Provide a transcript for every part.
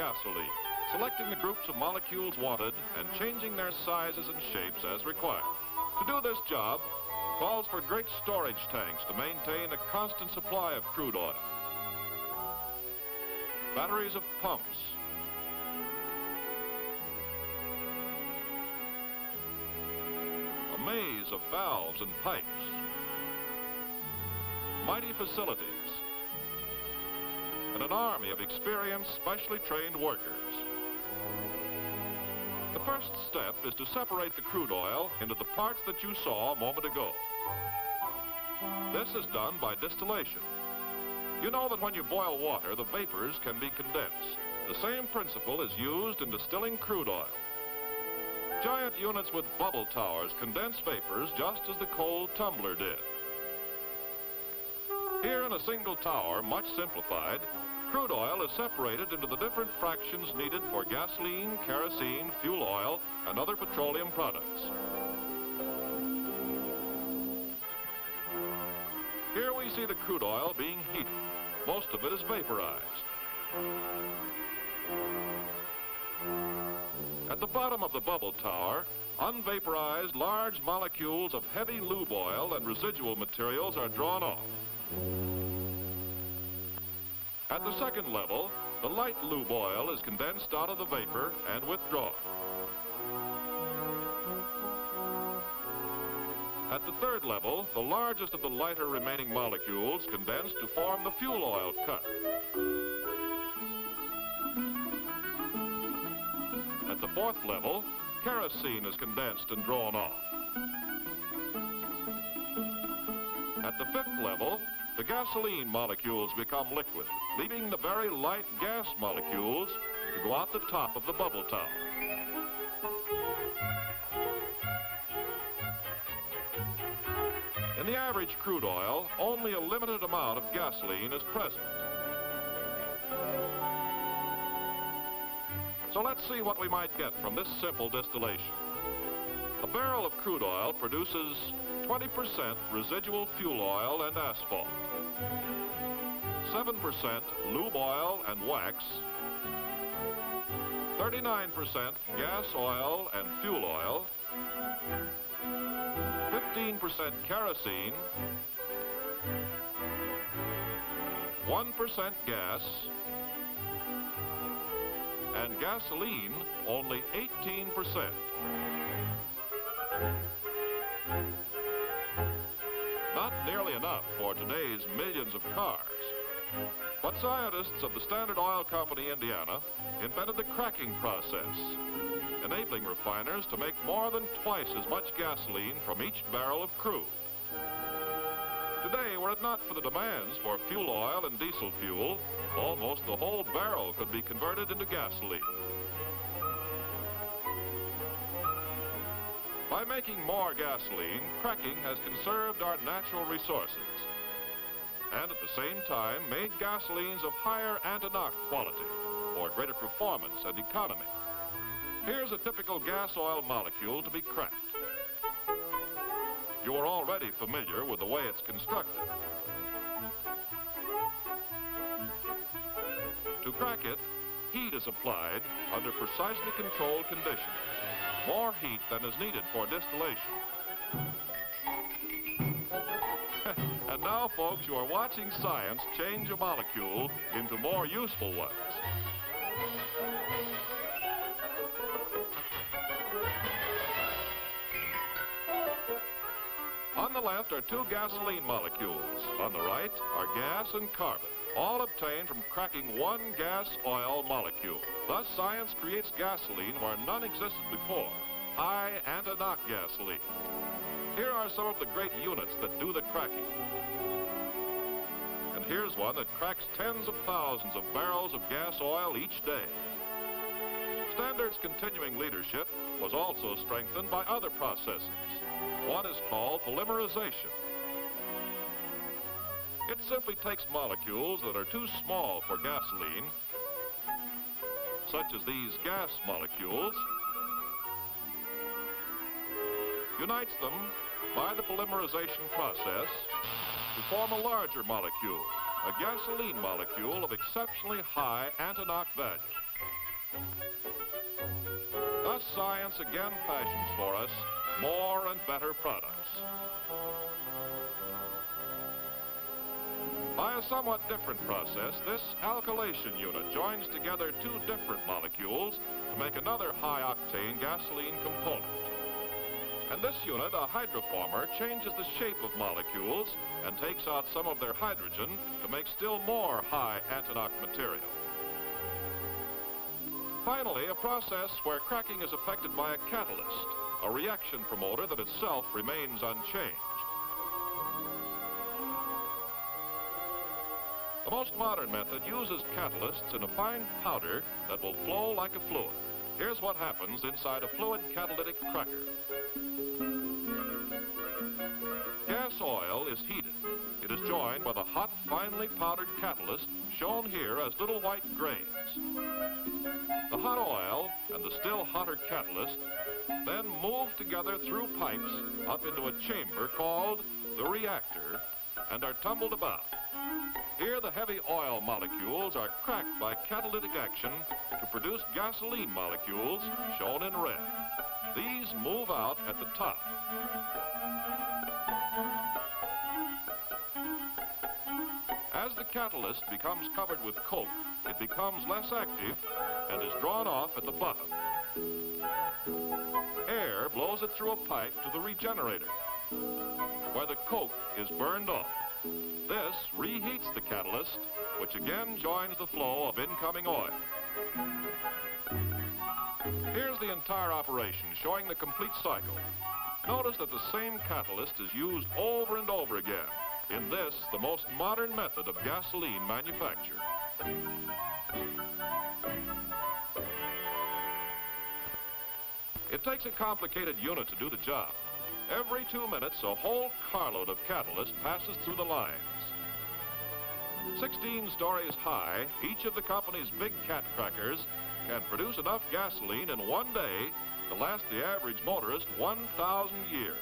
gasoline, selecting the groups of molecules wanted and changing their sizes and shapes as required. To do this job calls for great storage tanks to maintain a constant supply of crude oil. Batteries of pumps. A maze of valves and pipes. Mighty facilities. And an army of experienced, specially trained workers. The first step is to separate the crude oil into the parts that you saw a moment ago. This is done by distillation. You know that when you boil water, the vapors can be condensed. The same principle is used in distilling crude oil. Giant units with bubble towers condense vapors just as the cold tumbler did. Here in a single tower, much simplified, crude oil is separated into the different fractions needed for gasoline, kerosene, fuel oil, and other petroleum products. Here we see the crude oil being heated. Most of it is vaporized. At the bottom of the bubble tower, unvaporized large molecules of heavy lube oil and residual materials are drawn off. At the second level, the light lube oil is condensed out of the vapor and withdrawn. At the third level, the largest of the lighter remaining molecules condensed to form the fuel oil cut. At the fourth level, kerosene is condensed and drawn off. At the fifth level, the gasoline molecules become liquid, leaving the very light gas molecules to go out the top of the bubble tower. In the average crude oil, only a limited amount of gasoline is present. So let's see what we might get from this simple distillation. A barrel of crude oil produces 20% residual fuel oil and asphalt, 7% lube oil and wax, 39% gas oil and fuel oil, 15% kerosene, 1% gas, and gasoline only 18%. Not nearly enough for today's millions of cars. But scientists of the Standard Oil Company, Indiana, invented the cracking process, enabling refiners to make more than twice as much gasoline from each barrel of crude. Today, were it not for the demands for fuel oil and diesel fuel, almost the whole barrel could be converted into gasoline. By making more gasoline, cracking has conserved our natural resources and at the same time made gasolines of higher anti-knock quality for greater performance and economy. Here's a typical gas oil molecule to be cracked. You are already familiar with the way it's constructed. To crack it, heat is applied under precisely controlled conditions. More heat than is needed for distillation. And now, folks, you are watching science change a molecule into more useful ones. On the left are two gasoline molecules. On the right are gas and carbon, all obtained from cracking one gas oil molecule. Thus, science creates gasoline where none existed before, high anti-knock gasoline. Here are some of the great units that do the cracking. And here's one that cracks tens of thousands of barrels of gas oil each day. Standard's continuing leadership was also strengthened by other processes. One is called polymerization. It simply takes molecules that are too small for gasoline, such as these gas molecules, unites them by the polymerization process to form a larger molecule, a gasoline molecule of exceptionally high anti-knock value. Thus, science again fashions for us more and better products. By a somewhat different process, this alkylation unit joins together two different molecules to make another high-octane gasoline component. And this unit, a hydroformer, changes the shape of molecules and takes out some of their hydrogen to make still more high antinocq material. Finally, a process where cracking is affected by a catalyst, a reaction promoter that itself remains unchanged. The most modern method uses catalysts in a fine powder that will flow like a fluid. Here's what happens inside a fluid catalytic cracker. Gas oil is heated. It is joined by the hot, finely powdered catalyst shown here as little white grains. The hot oil and the still hotter catalyst then move together through pipes up into a chamber called the reactor and are tumbled about. Here the heavy oil molecules are cracked by catalytic action to produce gasoline molecules shown in red. These move out at the top. As the catalyst becomes covered with coke, it becomes less active and is drawn off at the bottom. Air blows it through a pipe to the regenerator, where the coke is burned off. This reheats the catalyst, which again joins the flow of incoming oil. Here's the entire operation showing the complete cycle. Notice that the same catalyst is used over and over again in this, the most modern method of gasoline manufacture. It takes a complicated unit to do the job. Every 2 minutes, a whole carload of catalyst passes through the lines. 16 stories high, each of the company's big cat crackers can produce enough gasoline in 1 day to last the average motorist 1,000 years.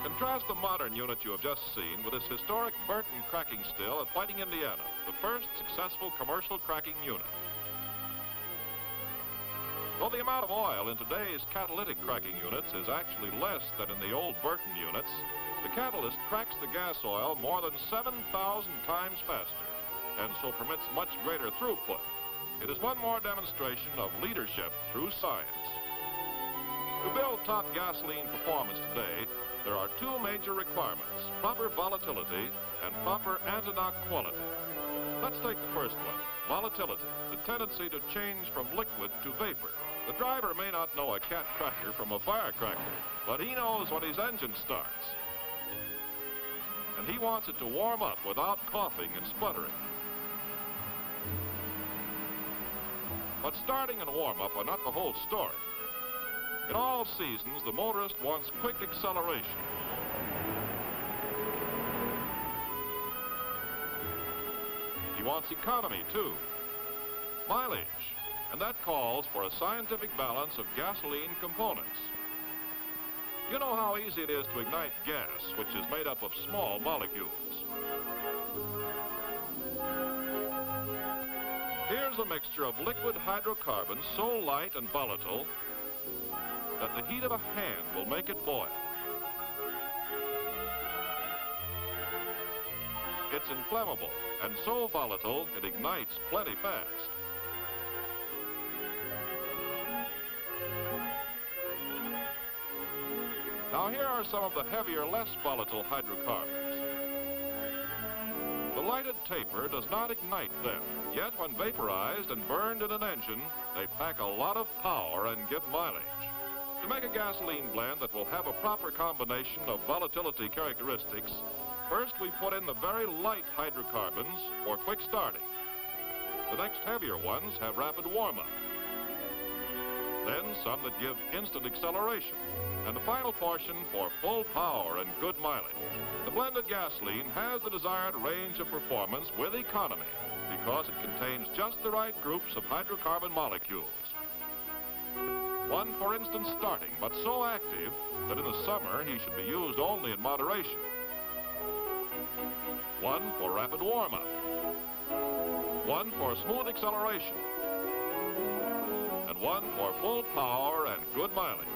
Contrast the modern unit you have just seen with this historic Burton cracking still at Whiting, Indiana, the first successful commercial cracking unit. Though the amount of oil in today's catalytic cracking units is actually less than in the old Burton units, the catalyst cracks the gas oil more than 7,000 times faster, and so permits much greater throughput. It is one more demonstration of leadership through science. To build top gasoline performance today, there are two major requirements: proper volatility and proper antinocq quality. Let's take the first one, volatility, the tendency to change from liquid to vapor. The driver may not know a cat cracker from a firecracker, but he knows when his engine starts. And he wants it to warm up without coughing and sputtering. But starting and warm-up are not the whole story. In all seasons, the motorist wants quick acceleration. He wants economy, too. Mileage. And that calls for a scientific balance of gasoline components. You know how easy it is to ignite gas, which is made up of small molecules. Here's a mixture of liquid hydrocarbons so light and volatile that the heat of a hand will make it boil. It's inflammable and so volatile it ignites plenty fast. Now here are some of the heavier, less volatile hydrocarbons. The lighted taper does not ignite them, yet when vaporized and burned in an engine, they pack a lot of power and give mileage. To make a gasoline blend that will have a proper combination of volatility characteristics, first we put in the very light hydrocarbons for quick starting. The next heavier ones have rapid warm-up. Then some that give instant acceleration, and the final portion for full power and good mileage. The blended gasoline has the desired range of performance with economy because it contains just the right groups of hydrocarbon molecules. One, for instance, starting, but so active that in the summer he should be used only in moderation. One for rapid warm-up. One for smooth acceleration. And but one for full power and good mileage.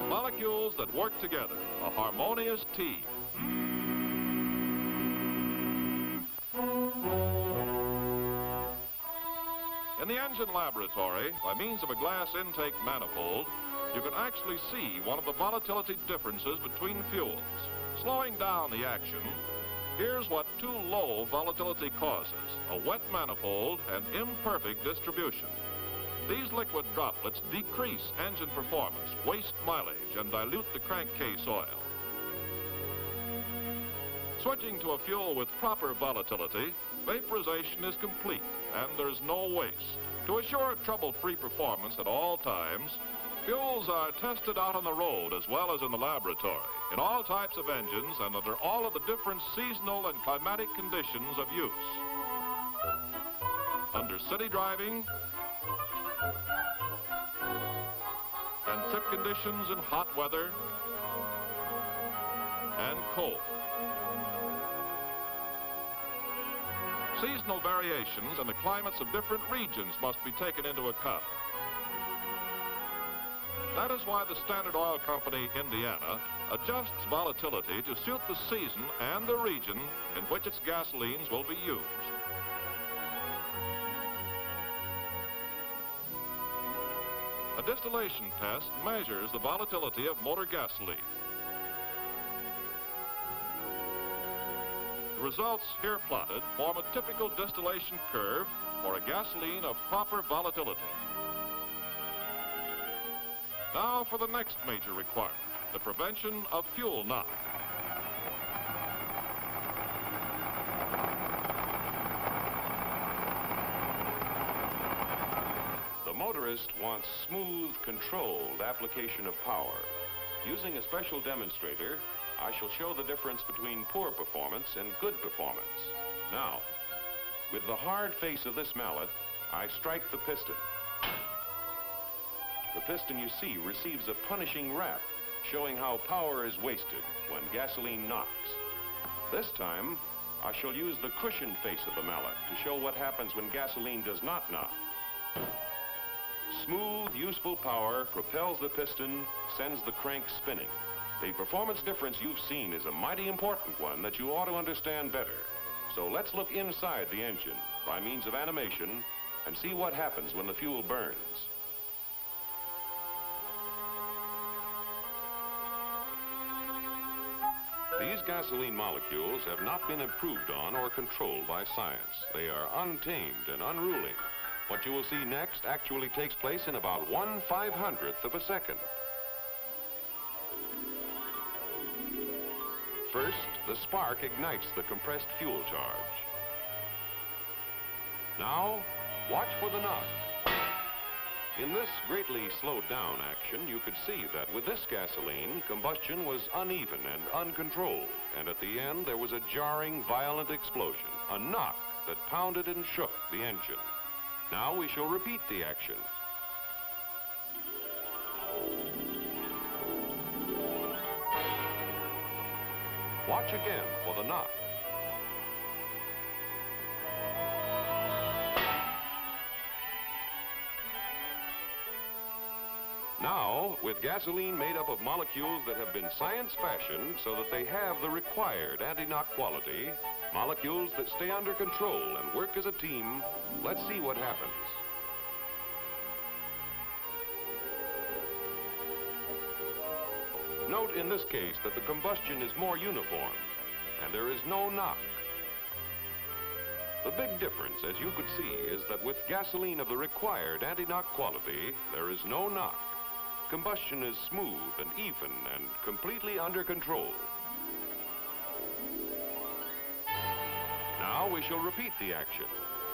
Molecules that work together, a harmonious team. In the engine laboratory, by means of a glass intake manifold, you can actually see one of the volatility differences between fuels. Slowing down the action, here's what too low volatility causes: a wet manifold and imperfect distribution. These liquid droplets decrease engine performance, waste mileage, and dilute the crankcase oil. Switching to a fuel with proper volatility, vaporization is complete and there's no waste. To assure trouble-free performance at all times, fuels are tested out on the road as well as in the laboratory, in all types of engines and under all of the different seasonal and climatic conditions of use. Under city driving and trip conditions in hot weather and cold. Seasonal variations and the climates of different regions must be taken into account. That is why the Standard Oil Company, Indiana, adjusts volatility to suit the season and the region in which its gasolines will be used. A distillation test measures the volatility of motor gasoline. The results here plotted form a typical distillation curve for a gasoline of proper volatility. Now for the next major requirement, the prevention of fuel knock. The motorist wants smooth, controlled application of power. Using a special demonstrator, I shall show the difference between poor performance and good performance. Now, with the hard face of this mallet, I strike the piston. The piston, you see, receives a punishing rap, showing how power is wasted when gasoline knocks. This time, I shall use the cushion face of the mallet to show what happens when gasoline does not knock. Smooth, useful power propels the piston, sends the crank spinning. The performance difference you've seen is a mighty important one that you ought to understand better. So let's look inside the engine by means of animation and see what happens when the fuel burns. These gasoline molecules have not been improved on or controlled by science. They are untamed and unruly. What you will see next actually takes place in about 1/500th of a second. First, the spark ignites the compressed fuel charge. Now, watch for the knock. In this greatly slowed down action, you could see that with this gasoline, combustion was uneven and uncontrolled, and at the end there was a jarring, violent explosion, a knock that pounded and shook the engine. Now we shall repeat the action. Watch again for the knock. Now, with gasoline made up of molecules that have been science-fashioned so that they have the required anti-knock quality, molecules that stay under control and work as a team, let's see what happens. Note in this case that the combustion is more uniform and there is no knock. The big difference, as you could see, is that with gasoline of the required anti-knock quality, there is no knock. Combustion is smooth and even and completely under control. Now we shall repeat the action.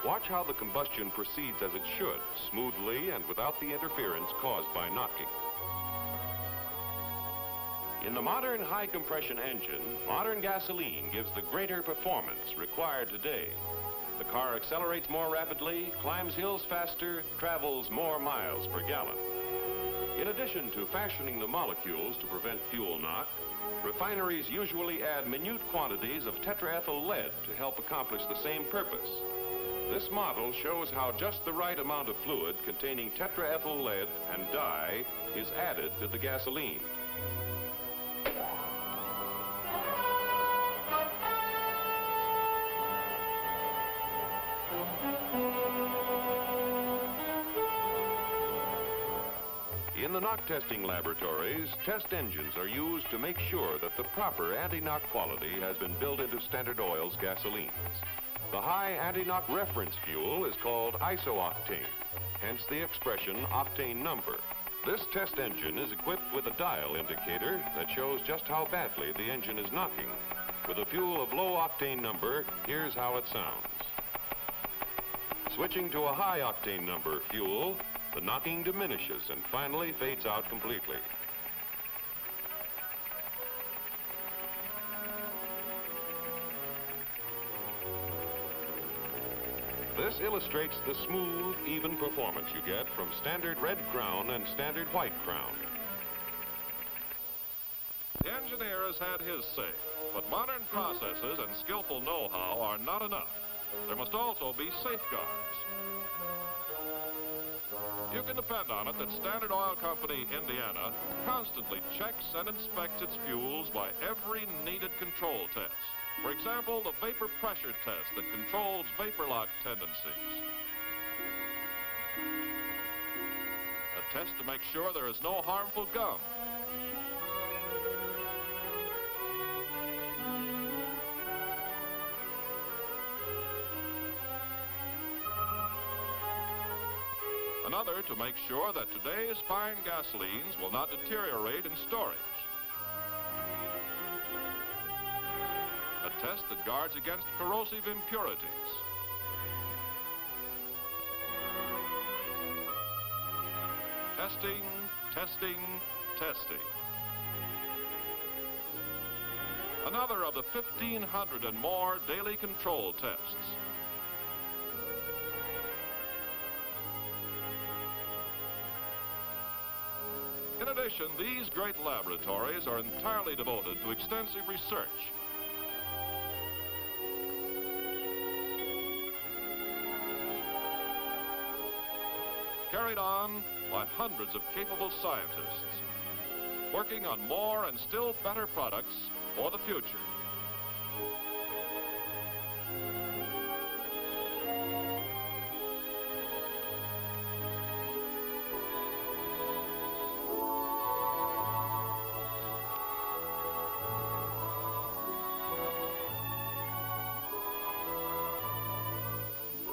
Watch how the combustion proceeds as it should, smoothly and without the interference caused by knocking. In the modern high-compression engine, modern gasoline gives the greater performance required today. The car accelerates more rapidly, climbs hills faster, travels more miles per gallon. In addition to fashioning the molecules to prevent fuel knock, refineries usually add minute quantities of tetraethyl lead to help accomplish the same purpose. This model shows how just the right amount of fluid containing tetraethyl lead and dye is added to the gasoline. In the knock testing laboratories, test engines are used to make sure that the proper anti-knock quality has been built into Standard Oil's gasolines. The high anti-knock reference fuel is called isooctane, hence the expression octane number. This test engine is equipped with a dial indicator that shows just how badly the engine is knocking. With a fuel of low octane number, here's how it sounds. Switching to a high octane number fuel, the knocking diminishes and finally fades out completely. This illustrates the smooth, even performance you get from Standard Red Crown and Standard White Crown. The engineer has had his say, but modern processes and skillful know-how are not enough. There must also be safeguards. You can depend on it that Standard Oil Company, Indiana, constantly checks and inspects its fuels by every needed control test. For example, the vapor pressure test that controls vapor lock tendencies. A test to make sure there is no harmful gum. Another to make sure that today's fine gasolines will not deteriorate in storage. A test that guards against corrosive impurities. Testing, testing, testing. Another of the 1,500 and more daily control tests. In addition, these great laboratories are entirely devoted to extensive research. Carried on by hundreds of capable scientists, working on more and still better products for the future.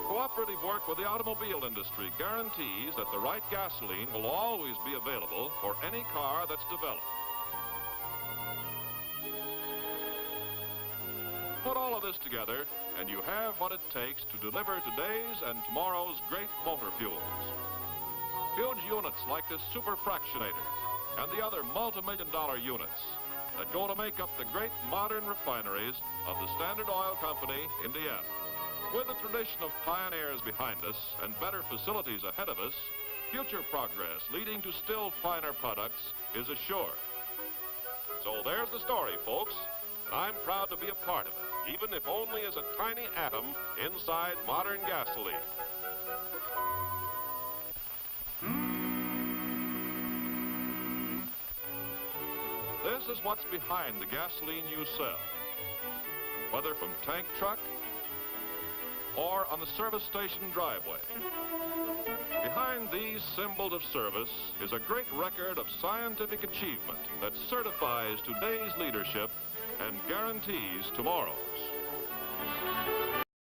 Cooperative work with the automobile industry guarantees that the right gasoline will always be available for any car that's developed. Put all of this together, and you have what it takes to deliver today's and tomorrow's great motor fuels. Huge units like this super fractionator and the other multi-million-dollar units that go to make up the great modern refineries of the Standard Oil Company, Indiana. With the tradition of pioneers behind us and better facilities ahead of us, future progress leading to still finer products is assured. So there's the story, folks, and I'm proud to be a part of it, even if only as a tiny atom inside modern gasoline. This is what's behind the gasoline you sell, whether from tank truck or on the service station driveway. Behind these symbols of service is a great record of scientific achievement that certifies today's leadership and guarantees tomorrow's.